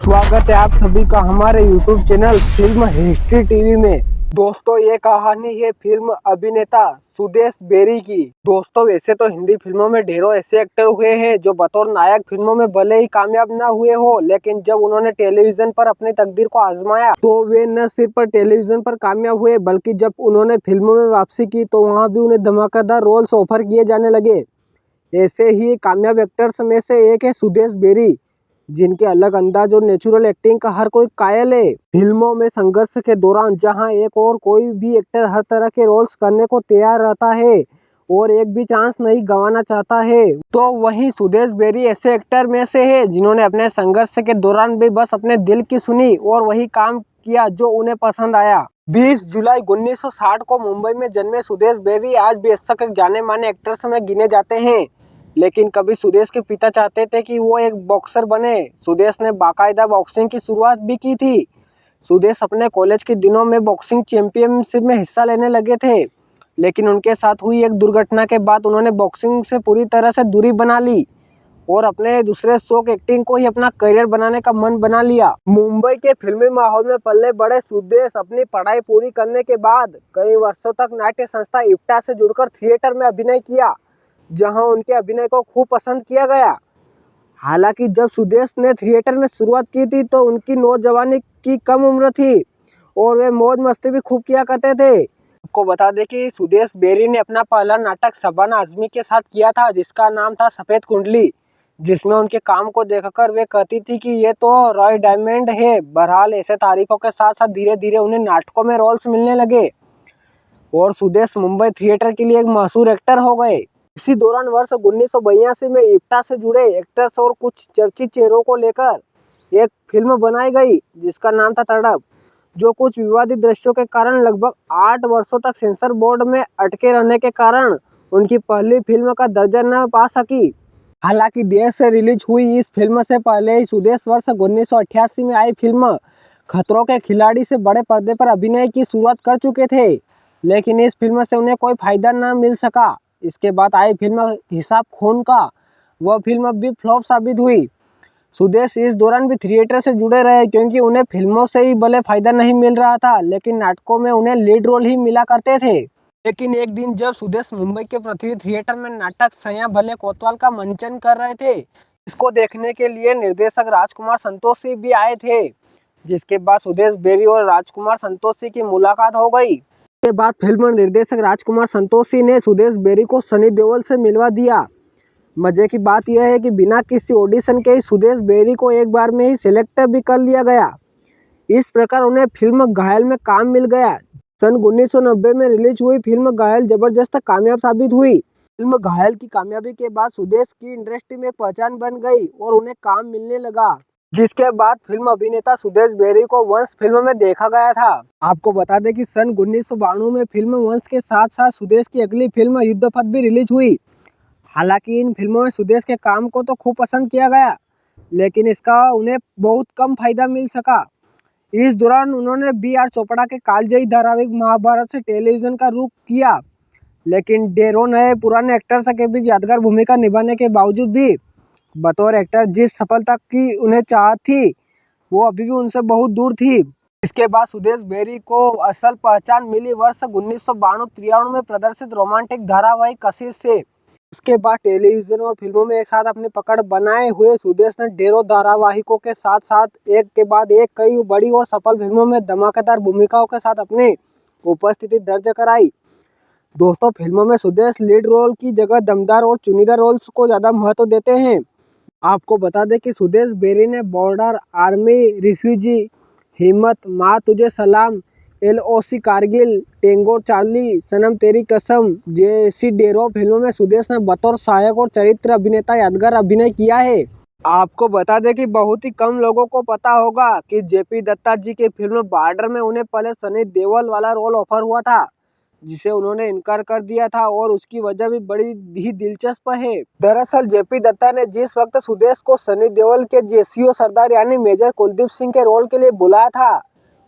स्वागत है आप सभी का हमारे YouTube channel film history TV में। दोस्तों, ये कहानी है फिल्म अभिनेता सुदेश बेरी की। दोस्तों, वैसे तो हिंदी फिल्मों में ढेरों ऐसे एक्टर हुए हैं जो बतौर नायक फिल्मों में भले ही कामयाब ना हुए हो, लेकिन जब उन्होंने टेलीविजन पर अपनी तकदीर को आजमाया तो वे न सिर्फ टेलीविजन पर कामयाब हुए, बल्कि जब उन्होंने फिल्मों में वापसी की तो वहाँ भी उन्हें धमाकेदार रोल्स ऑफर किए जाने लगे। ऐसे ही कामयाब एक्टर्स में से एक है सुदेश बेरी, जिनके अलग अंदाज और नेचुरल एक्टिंग का हर कोई कायल है। फिल्मों में संघर्ष के दौरान जहां एक और कोई भी एक्टर हर तरह के रोल्स करने को तैयार रहता है और एक भी चांस नहीं गंवाना चाहता है, तो वहीं सुदेश बेरी ऐसे एक्टर में से है जिन्होंने अपने संघर्ष के दौरान भी बस अपने दिल की सुनी और वही काम किया जो उन्हें पसंद आया। 20 जुलाई 1960 को मुंबई में जन्मे सुदेश बेरी आज बेशक जाने माने एक्टर्स में गिने जाते हैं, लेकिन कभी सुदेश के पिता चाहते थे कि वो एक बॉक्सर बने। सुदेश ने बाकायदा बॉक्सिंग की शुरुआत भी की थी। सुदेश अपने कॉलेज के दिनों में बॉक्सिंग चैंपियनशिप में हिस्सा लेने लगे थे, लेकिन उनके साथ हुई एक दुर्घटना के बाद उन्होंने बॉक्सिंग से पूरी तरह से दूरी बना ली और अपने दूसरे शौक एक्टिंग को ही अपना करियर बनाने का मन बना लिया। मुंबई के फिल्मी माहौल में पले बड़े सुदेश अपनी पढ़ाई पूरी करने के बाद कई वर्षों तक नाट्य संस्था इप्टा से जुड़कर थिएटर में अभिनय किया, जहां उनके अभिनय को खूब पसंद किया गया। हालांकि जब सुदेश ने थिएटर में शुरुआत की थी तो उनकी नौजवानी की कम उम्र थी और वे मौज मस्ती भी खूब किया करते थे। आपको बता दें कि सुदेश बेरी ने अपना पहला नाटक शबाना आजमी के साथ किया था, जिसका नाम था सफेद कुंडली, जिसमें उनके काम को देखकर वे कहती थी कि ये तो रॉय डायमंड है। बहरहाल ऐसे तारीफों के साथ साथ धीरे धीरे उन्हें नाटकों में रोल्स मिलने लगे और सुदेश मुंबई थिएटर के लिए एक मशहूर एक्टर हो गए। इसी दौरान वर्ष 1982 में इप्टा से जुड़े एक्टर्स और कुछ चर्चित चेहरों को लेकर एक फिल्म बनाई गई जिसका नाम था तड़प, जो कुछ विवादित दृश्यों के कारण लगभग 8 वर्षों तक सेंसर बोर्ड में अटके रहने के कारण उनकी पहली फिल्म का दर्जा न पा सकी। हालांकि देर से रिलीज हुई इस फिल्म से पहले ही सुदेश वर्ष 1988 में आई फिल्म खतरों के खिलाड़ी से बड़े पर्दे पर अभिनय की शुरुआत कर चुके थे, लेकिन इस फिल्म से उन्हें कोई फायदा न मिल सका। इसके बाद आई फिल्म हिसाब खून का, वह फिल्म भी फ्लॉप साबित हुई। सुदेश इस दौरान भी थिएटर से जुड़े रहे क्योंकि उन्हें फिल्मों से ही भले फायदा नहीं मिल रहा था, लेकिन नाटकों में उन्हें लीड रोल ही मिला करते थे। लेकिन एक दिन जब सुदेश मुंबई के पृथ्वी थिएटर में नाटक सैया भले कोतवाल का मंचन कर रहे थे, इसको देखने के लिए निर्देशक राजकुमार संतोषी भी आए थे, जिसके बाद सुदेश बेरी और राजकुमार संतोषी की मुलाकात हो गई। के बाद फिल्म निर्देशक राजकुमार संतोषी ने सुदेश बेरी को सनी देओल से मिलवा दिया। मजे की बात यह है कि बिना किसी ऑडिशन के ही सुदेश बेरी को एक बार में ही सिलेक्ट भी कर लिया गया। इस प्रकार उन्हें फिल्म घायल में काम मिल गया। सन 1990 में रिलीज हुई फिल्म घायल जबरदस्त कामयाब साबित हुई। फिल्म घायल की कामयाबी के बाद सुदेश की इंडस्ट्री में एक पहचान बन गई और उन्हें काम मिलने लगा, जिसके बाद फिल्म अभिनेता सुदेश बेरी को वंश फिल्म में देखा गया था। आपको बता दें कि सन 1992 में फिल्म वंश के साथ साथ सुदेश की अगली फिल्म युद्धपथ भी रिलीज हुई। हालांकि इन फिल्मों में सुदेश के काम को तो खूब पसंद किया गया, लेकिन इसका उन्हें बहुत कम फायदा मिल सका। इस दौरान उन्होंने B.R. चोपड़ा के कालजयी धारावाहिक महाभारत से टेलीविजन का रुख किया, लेकिन ढेरों नए पुराने एक्टर्स के बीच यादगार भूमिका निभाने के बावजूद भी बतौर एक्टर जिस सफलता की उन्हें चाहत थी, वो अभी भी उनसे बहुत दूर थी। इसके बाद सुदेश बेरी को असल पहचान मिली वर्ष 1992-93 में प्रदर्शित रोमांटिक धारावाहिक कशिश से। उसके बाद टेलीविजन और फिल्मों में एक साथ अपनी पकड़ बनाए हुए सुदेश ने ढेरों धारावाहिकों के साथ साथ एक के बाद एक कई बड़ी और सफल फिल्मों में धमाकेदार भूमिकाओं के साथ अपनी उपस्थिति दर्ज कराई। दोस्तों, फिल्मों में सुदेश लीड रोल की जगह दमदार और चुनिंदा रोल्स को ज़्यादा महत्व देते हैं। आपको बता दें कि सुदेश बेरी ने बॉर्डर, आर्मी रिफ्यूजी, हिम्मत, माँ तुझे सलाम, LOC कारगिल, टेंगो चार्ली, सनम तेरी कसम जैसी ढेरों फिल्मों में सुदेश ने बतौर सहायक और चरित्र अभिनेता यादगार अभिनय किया है। आपको बता दें कि बहुत ही कम लोगों को पता होगा कि JP दत्ता जी की फिल्म बॉर्डर में उन्हें पहले सनी देओल वाला रोल ऑफर हुआ था, जिसे उन्होंने इनकार कर दिया था और उसकी वजह भी बड़ी ही दिलचस्प है। दरअसल JP दत्ता ने जिस वक्त सुदेश को सनी देओल के JCO सरदार यानी मेजर कुलदीप सिंह के रोल के लिए बुलाया था,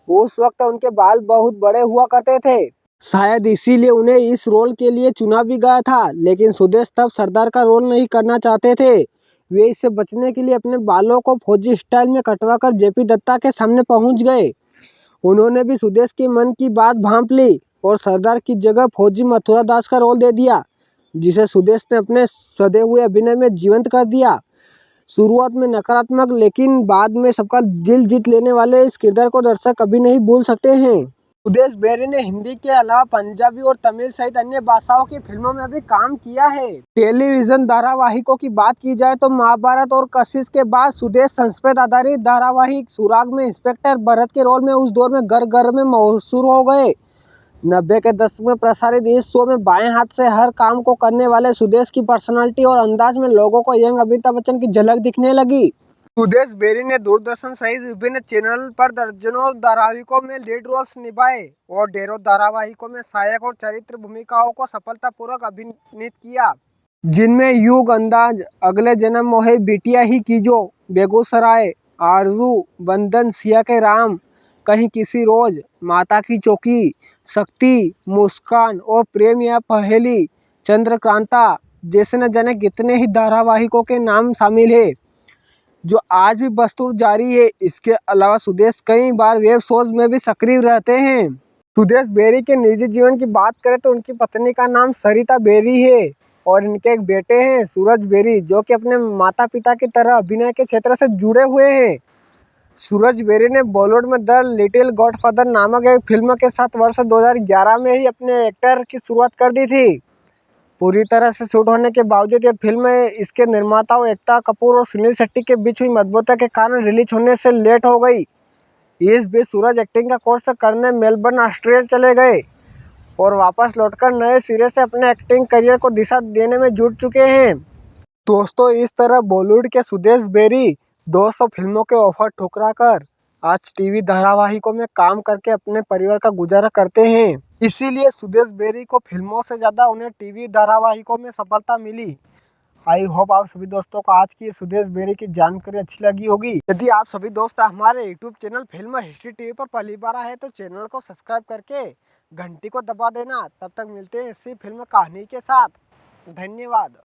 उस वक्त उनके बाल बहुत बड़े हुआ करते थे। शायद इसीलिए उन्हें इस रोल के लिए चुना भी गया था, लेकिन सुदेश तब सरदार का रोल नहीं करना चाहते थे। वे इससे बचने के लिए अपने बालों को फौजी स्टाइल में कटवाकर जेपी दत्ता के सामने पहुंच गए। उन्होंने भी सुदेश के मन की बात भांप ली और सरदार की जगह फौजी मथुरा दास का रोल दे दिया, जिसे सुदेश ने अपने सधे हुए अभिनय में जीवंत कर दिया। शुरुआत में नकारात्मक लेकिन बाद में सबका दिल जीत लेने वाले इस किरदार को दर्शक कभी नहीं भूल सकते हैं। सुदेश बेरी ने हिंदी के अलावा पंजाबी और तमिल सहित अन्य भाषाओं की फिल्मों में भी काम किया है। टेलीविजन धारावाहिकों की बात की जाए तो महाभारत और कशिश के बाद सुदेश संस्कृत आधारित धारावाहिक सुराग में इंस्पेक्टर भरत के रोल में उस दौर में घर घर में मशहूर हो गए। 90 के दशक में प्रसारित इस शो में बाएं हाथ से हर काम को करने वाले सुदेश की पर्सनालिटी और अंदाज में लोगों को यंग अमिताभ बच्चन की झलक दिखने लगी। सुदेश बेरी ने दूरदर्शन सहित विभिन्न चैनल पर दर्जनों धारावाहिकों में लीड रोल्स निभाए और ढेरों धारावाहिकों में सहायक और चरित्र भूमिकाओं को सफलतापूर्वक अभिनीत किया, जिनमें युग अंदाज, अगले जन्म मोहे बिटिया ही कीजो, बेगूसराय, आरजू, बंधन, सिया के राम, कहीं किसी रोज, माता की चौकी, शक्ति, मुस्कान और प्रेम या पहेली, चंद्रकांता जैसे न जाने कितने ही धारावाहिकों के नाम शामिल है जो आज भी बस्तूर जारी है। इसके अलावा सुदेश कई बार वेब शोज में भी सक्रिय रहते हैं। सुदेश बेरी के निजी जीवन की बात करें तो उनकी पत्नी का नाम सरिता बेरी है और इनके एक बेटे हैं सूरज बेरी, जो कि अपने माता पिता की तरह अभिनय के क्षेत्र से जुड़े हुए हैं। सूरज बेरी ने बॉलीवुड में द लिटिल गॉडफादर नामक एक फिल्म के साथ वर्ष 2011 में ही अपने एक्टर की शुरुआत कर दी थी। पूरी तरह से शूट होने के बावजूद ये फिल्म इसके निर्माताओं एकता कपूर और सुनील शेट्टी के बीच हुई मतभेदों के कारण रिलीज होने से लेट हो गई। इस बीच सूरज एक्टिंग का कोर्स करने मेलबर्न ऑस्ट्रेलिया चले गए और वापस लौटकर नए सिरे से अपने एक्टिंग करियर को दिशा देने में जुट चुके हैं। दोस्तों, इस तरह बॉलीवुड के सुदेश बेरी 200 फिल्मों के ऑफर ठुकरा कर आज टीवी धारावाहिकों में काम करके अपने परिवार का गुजारा करते हैं। इसीलिए सुदेश बेरी को फिल्मों से ज्यादा उन्हें टीवी धारावाहिकों में सफलता मिली। आई होप आप सभी दोस्तों को आज की सुदेश बेरी की जानकारी अच्छी लगी होगी। यदि आप सभी दोस्त हमारे YouTube channel film history TV पर पहली बार आए तो चैनल को सब्सक्राइब करके घंटी को दबा देना। तब तक मिलते हैं इसी फिल्म कहानी के साथ। धन्यवाद।